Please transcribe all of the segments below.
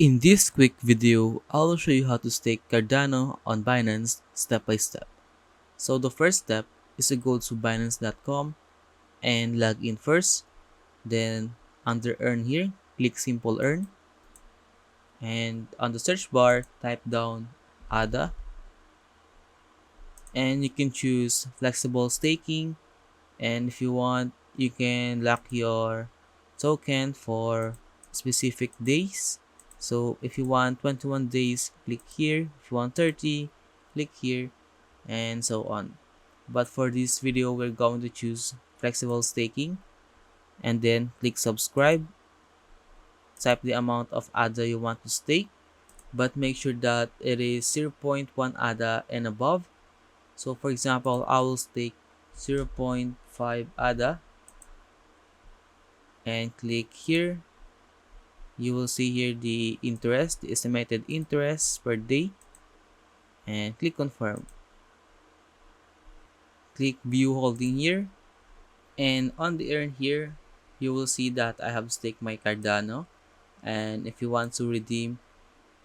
In this quick video, I'll show you how to stake Cardano on Binance step by step. So the first step is to go to binance.com and log in first. Then under earn here, click simple earn. And on the search bar, type down ADA. And you can choose flexible staking. And if you want, you can lock your token for specific days. So if you want 21 days, click here. If you want 30, click here, and so on. But for this video, we're going to choose flexible staking and then click subscribe. Type the amount of ADA you want to stake, but make sure that it is zero point 0.1 ADA and above. So for example, I will stake 0.5 ADA and click here. You will see here the interest, the estimated interest per day, and click confirm. Click view holding here, and on the earn here you will see that I have staked my Cardano, and if you want to redeem,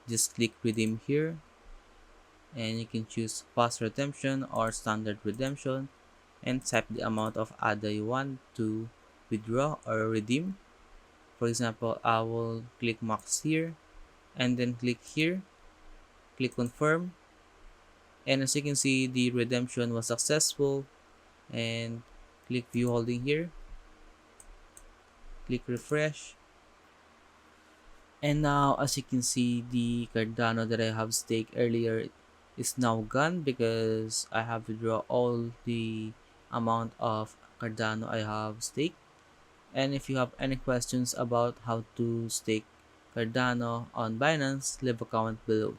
just click redeem here, and you can choose fast redemption or standard redemption and type the amount of ADA you want to withdraw or redeem. For example, I will click max here and then click here, click confirm, and as you can see, the redemption was successful. And click view holding here, click refresh, and now as you can see, the Cardano that I have staked earlier is now gone because I have withdrawn all the amount of Cardano I have staked. And if you have any questions about how to stake Cardano on Binance, leave a comment below.